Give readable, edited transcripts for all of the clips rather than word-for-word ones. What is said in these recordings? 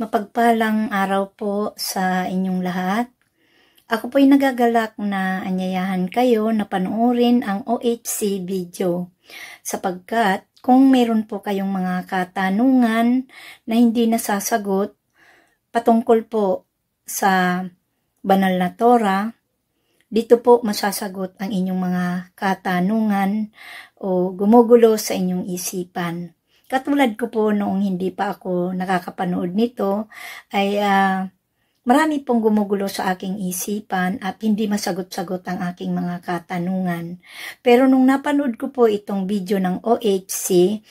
Mapagpalang araw po sa inyong lahat. Ako po'y nagagalak na anyayahan kayo na panoorin ang OHC video sapagkat kung meron po kayong mga katanungan na hindi nasasagot patungkol po sa banal na Torah, dito po masasagot ang inyong mga katanungan o gumugulo sa inyong isipan. Katulad ko po noong hindi pa ako nakakapanood nito ay marami pong gumugulo sa aking isipan at hindi masagot-sagot ang aking mga katanungan. Pero nung napanood ko po itong video ng OHC,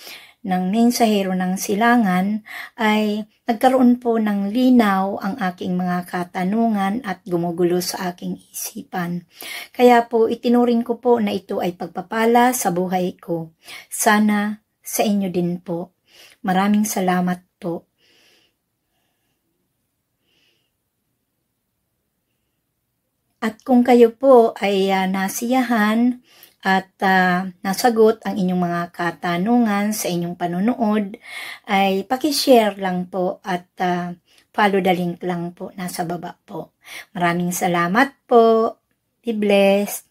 ng Mensahero ng Silangan, ay nagkaroon po ng linaw ang aking mga katanungan at gumugulo sa aking isipan. Kaya po itinuring ko po na ito ay pagpapala sa buhay ko. Sana sa inyo din po. Maraming salamat po. At kung kayo po ay nasiyahan at nasagot ang inyong mga katanungan sa inyong panonood, ay pakishare lang po at follow the link lang po nasa baba po. Maraming salamat po. Be blessed.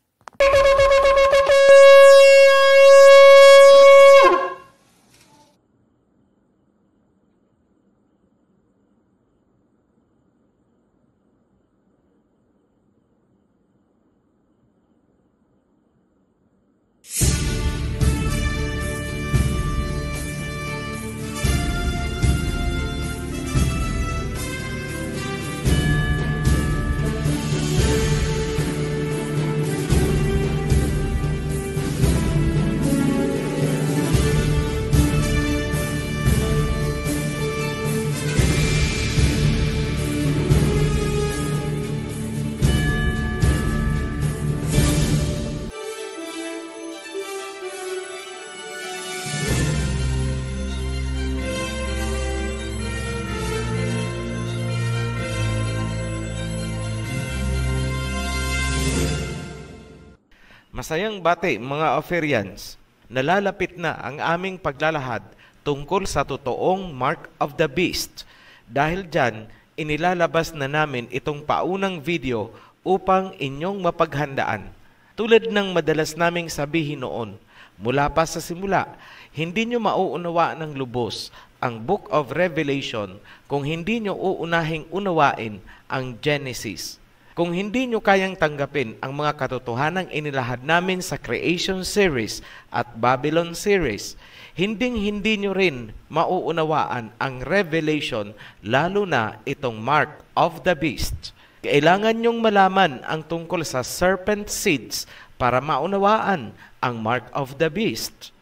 Masayang bati mga Ophirians, nalalapit na ang aming paglalahad tungkol sa totoong Mark of the Beast. Dahil dyan, inilalabas na namin itong paunang video upang inyong mapaghandaan. Tulad ng madalas naming sabihin noon, mula pa sa simula, hindi nyo mauunawa ng lubos ang Book of Revelation kung hindi nyo uunahing unawain ang Genesis. Kung hindi nyo kayang tanggapin ang mga katotohanang inilahad namin sa Creation Series at Babylon Series, hindi nyo rin mauunawaan ang Revelation, lalo na itong Mark of the Beast. Kailangan nyong malaman ang tungkol sa serpent seeds para maunawaan ang Mark of the Beast.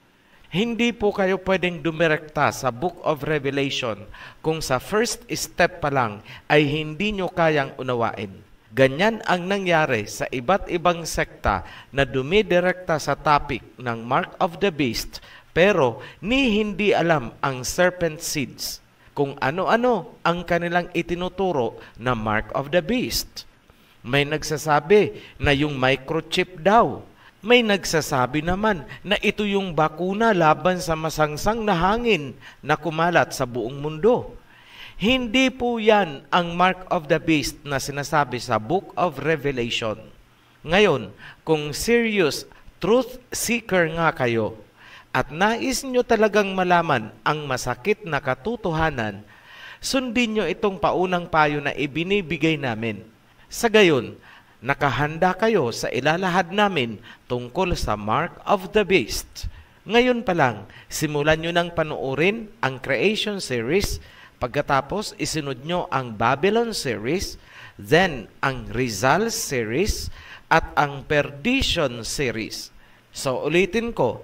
Hindi po kayo pwedeng dumirekta sa Book of Revelation kung sa first step pa lang ay hindi nyo kayang unawain. Ganyan ang nangyari sa iba't ibang sekta na dumidirekta sa topic ng Mark of the Beast pero hindi alam ang serpent seeds, kung ano-ano ang kanilang itinuturo na Mark of the Beast. May nagsasabi na yung microchip daw. May nagsasabi naman na ito yung bakuna laban sa masangsang na hangin na kumalat sa buong mundo. Hindi po yan ang Mark of the Beast na sinasabi sa Book of Revelation. Ngayon, kung serious truth seeker nga kayo at nais nyo talagang malaman ang masakit na katotohanan, sundin nyo itong paunang payo na ibinibigay namin. Sa gayon, nakahanda kayo sa ilalahad namin tungkol sa Mark of the Beast. Ngayon pa lang, simulan nyo nang panoorin ang Creation Series. Pagkatapos, isunod nyo ang Babylon Series, then ang Rizal Series, at ang Perdition Series. So, ulitin ko,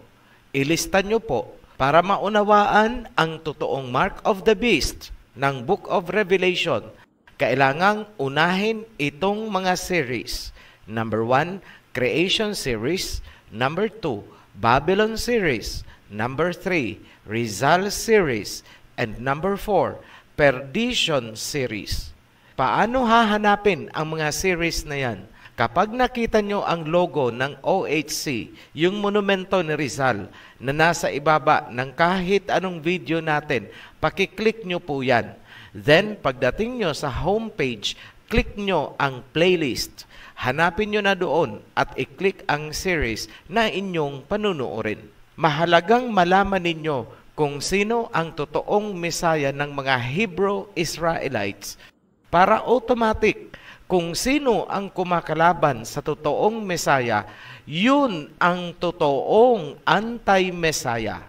ilista nyo po para maunawaan ang totoong Mark of the Beast ng Book of Revelation. Kailangang unahin itong mga series. Number 1, Creation Series. Number 2, Babylon Series. Number 3, Rizal Series. And number 4, Perdition Series. Paano hahanapin ang mga series na yan? Kapag nakita nyo ang logo ng OHC, yung monumento ni Rizal na nasa ibaba ng kahit anong video natin, pakiclick nyo po yan. Then, pagdating nyo sa homepage, click nyo ang playlist. Hanapin nyo na doon at i-click ang series na inyong panunuorin. Mahalagang malaman ninyo kung sino ang totoong Mesaya ng mga Hebrew Israelites para automatic kung sino ang kumakalaban sa totoong Mesaya, yun ang totoong anti-Mesaya.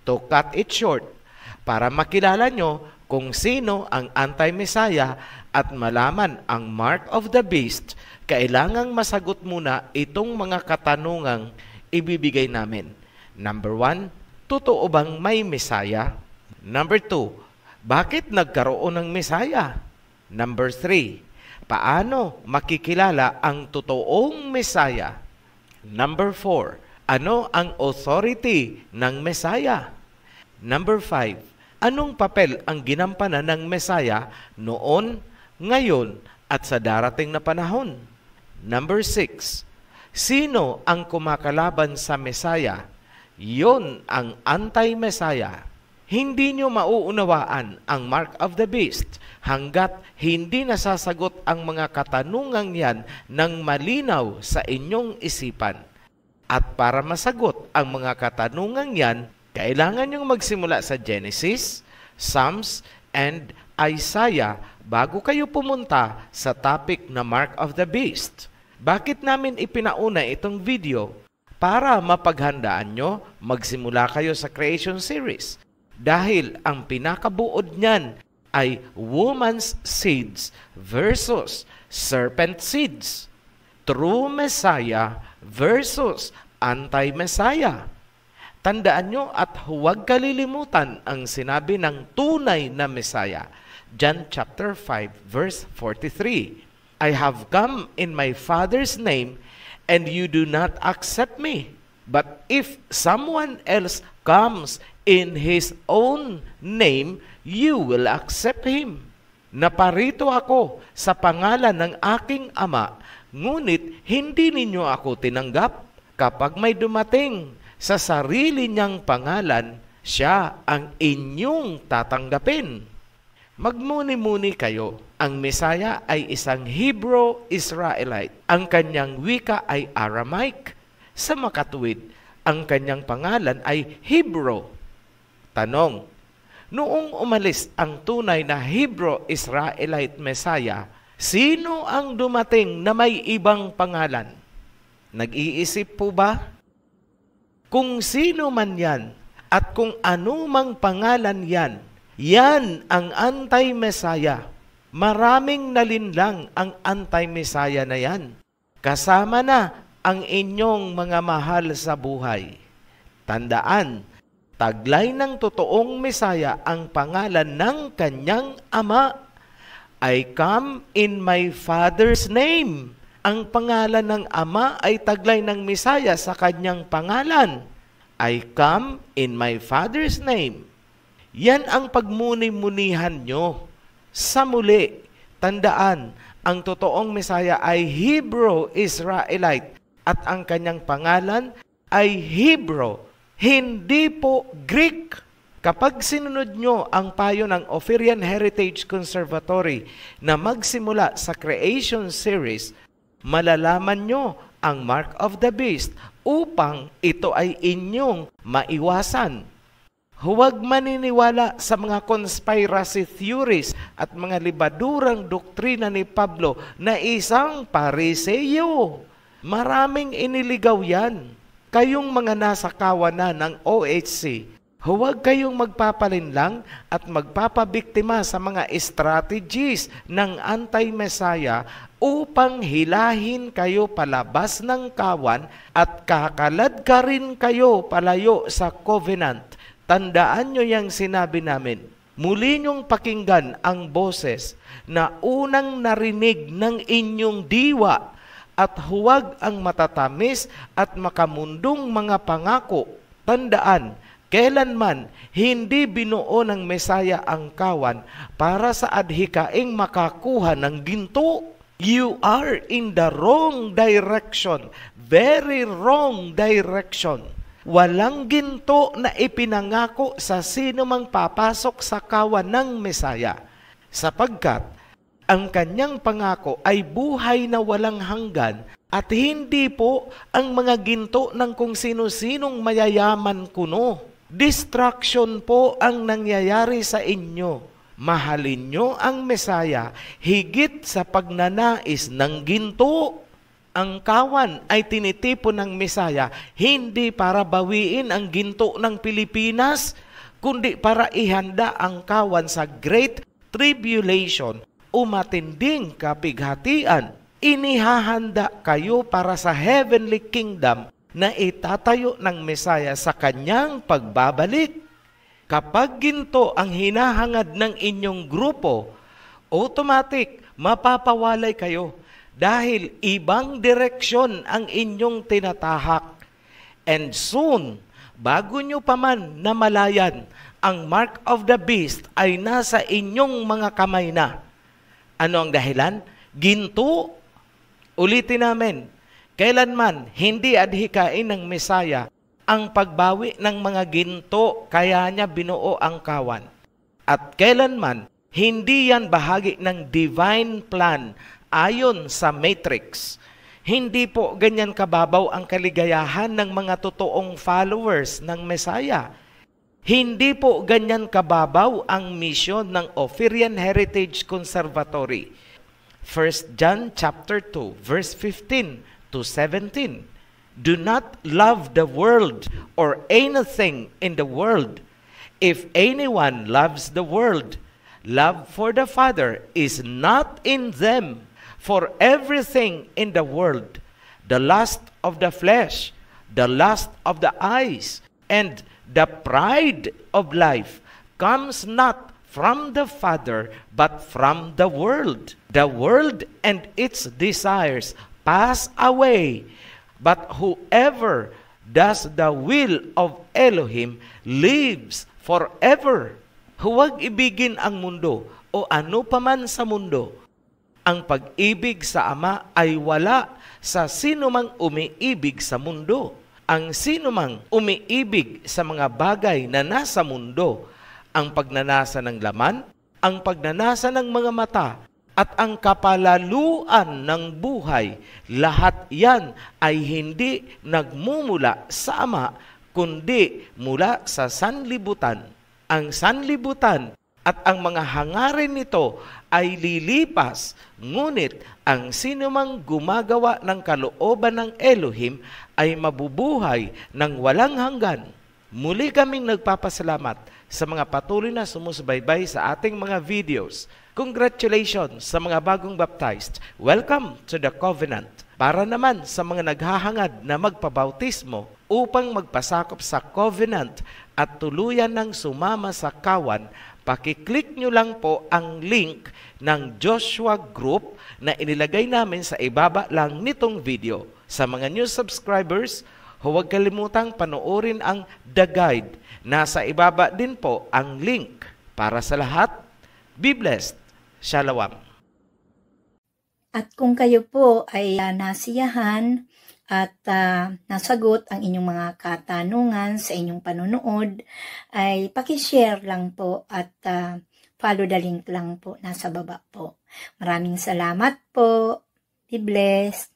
To cut it short, para makilala nyo kung sino ang anti-Mesaya at malaman ang mark of the beast, kailangang masagot muna itong mga katanungang ibibigay namin. Number 1, totoo bang may Mesaya? Number 2, bakit nagkaroon ng Mesaya? Number 3, paano makikilala ang totoong Mesaya? Number 4, ano ang authority ng Mesaya? Number 5, anong papel ang ginampanan ng Mesaya noon, ngayon, at sa darating na panahon? Number 6, sino ang kumakalaban sa Mesaya? Yon ang anti-Mesaya. Hindi nyo mauunawaan ang mark of the beast hanggat hindi nasasagot ang mga katanungang yan ng malinaw sa inyong isipan. At para masagot ang mga katanungang yan, kailangan nyong magsimula sa Genesis, Psalms, and Isaiah bago kayo pumunta sa topic na mark of the beast. Bakit namin ipinauna itong video? Para mapaghandaan nyo, magsimula kayo sa creation series. Dahil ang pinakabuod niyan ay woman's seeds versus serpent seeds. True Messiah versus anti-Messiah. Tandaan nyo at huwag kalilimutan ang sinabi ng tunay na Messiah. John chapter 5 verse 43. I have come in my Father's name and you do not accept me. But if someone else comes in His own name, you will accept him. Naparito ako sa pangalan ng aking Ama, ngunit hindi ninyo ako tinanggap. Kapag may dumating sa sarili niyang pangalan, siya ang inyong tatanggapin. Magmuni-muni kayo. Ang Mesaya ay isang Hebrew Israelite. Ang kanyang wika ay Aramaic. Sa makatuwid, ang kanyang pangalan ay Hebrew. Tanong, noong umalis ang tunay na Hebrew Israelite Messiah, sino ang dumating na may ibang pangalan? Nag-iisip po ba? Kung sino man yan at kung anumang pangalan yan, yan ang anti-Messiah. Maraming nalinlang ang anti-Messiah na yan. Kasama na ang inyong mga mahal sa buhay. Tandaan, taglay ng totoong Mesaya ang pangalan ng kanyang Ama. I come in my Father's name. Ang pangalan ng Ama ay taglay ng Mesaya sa kanyang pangalan. I come in my Father's name. Yan ang pagmuni-munihan nyo. Sa muli, tandaan, ang totoong Mesaya ay Hebrew Israelite at ang kanyang pangalan ay Hebrew. Hindi po Greek. Kapag sinunod nyo ang payo ng Ophirian Heritage Conservatory na magsimula sa Creation Series, malalaman nyo ang Mark of the Beast upang ito ay inyong maiwasan. Huwag maniniwala sa mga conspiracy theories at mga libadurang doktrina ni Pablo na isang Pariseo. Maraming iniligaw yan. Kayong mga nasa kawanan ng OHC, huwag kayong magpapalinlang at magpapabiktima sa mga strategies ng anti-Messiah upang hilahin kayo palabas ng kawan at kakalad ka rin kayo palayo sa covenant. Tandaan nyo yung sinabi namin. Muli nyong pakinggan ang boses na unang narinig ng inyong diwa at huwag ang matatamis at makamundong mga pangako. Tandaan, kailanman hindi binuo ng Mesaya ang kawan para sa adhikaing makakuha ng ginto. You are in the wrong direction. Very wrong direction. Walang ginto na ipinangako sa sino mang papasok sa kawan ng Mesaya, sapagkat ang kanyang pangako ay buhay na walang hanggan at hindi po ang mga ginto ng kung sino-sinong mayayaman kuno. Distraction po ang nangyayari sa inyo. Mahalin nyo ang Mesaya higit sa pagnanais ng ginto. Ang kawan ay tinitipon ng Mesaya hindi para bawiin ang ginto ng Pilipinas, kundi para ihanda ang kawan sa Great Tribulation o matinding kapighatian. Inihahanda kayo para sa heavenly kingdom na itatayo ng Mesaya sa kanyang pagbabalik. Kapag ginto ang hinahangad ng inyong grupo, automatic mapapawalay kayo dahil ibang direksyon ang inyong tinatahak. And soon, bago nyo pa man namalayan, ang mark of the beast ay nasa inyong mga kamay na. Ano ang dahilan? Ginto. Ulitin namin, kailanman hindi adhikain ng Mesaya ang pagbawi ng mga ginto, kaya niya binuo ang kawan. At kailanman, hindi yan bahagi ng divine plan ayon sa matrix. Hindi po ganyan kababaw ang kaligayahan ng mga totoong followers ng Mesaya. Hindi po ganyan kababaw ang misyon ng Ophirian Heritage Conservatory. 1 John chapter 2, verse 15 to 17. Do not love the world or anything in the world. If anyone loves the world, love for the Father is not in them. For everything in the world, the lust of the flesh, the lust of the eyes, and the pride of life comes not from the Father, but from the world. The world and its desires pass away, but whoever does the will of Elohim lives forever. Huwag ibigin ang mundo o ano paman sa mundo. Ang pag-ibig sa Ama ay wala sa sinumang umiibig sa mundo. Ang sinumang umiibig sa mga bagay na nasa mundo, ang pagnanasa ng laman, ang pagnanasa ng mga mata, at ang kapalaluan ng buhay, lahat yan ay hindi nagmumula sa Ama, kundi mula sa sanlibutan. Ang sanlibutan at ang mga hangarin nito ay lilipas, ngunit ang sinumang gumagawa ng kalooban ng Elohim ay mabubuhay ng walang hanggan. Muli kaming nagpapasalamat sa mga patuloy na sumusubaybay sa ating mga videos. Congratulations sa mga bagong baptized. Welcome to the covenant. Para naman sa mga naghahangad na magpabautismo upang magpasakop sa covenant at tuluyan ng sumama sa kawan, pakiclick nyo lang po ang link ng Joshua Group na inilagay namin sa ibaba lang nitong video. Sa mga new subscribers, huwag kalimutang panoorin ang The Guide. Nasa ibaba din po ang link. Para sa lahat, be blessed. Shalom. At kung kayo po ay nasiyahan at nasagot ang inyong mga katanungan sa inyong panonood, ay pakishare lang po at follow the link lang po nasa baba po. Maraming salamat po. Be blessed.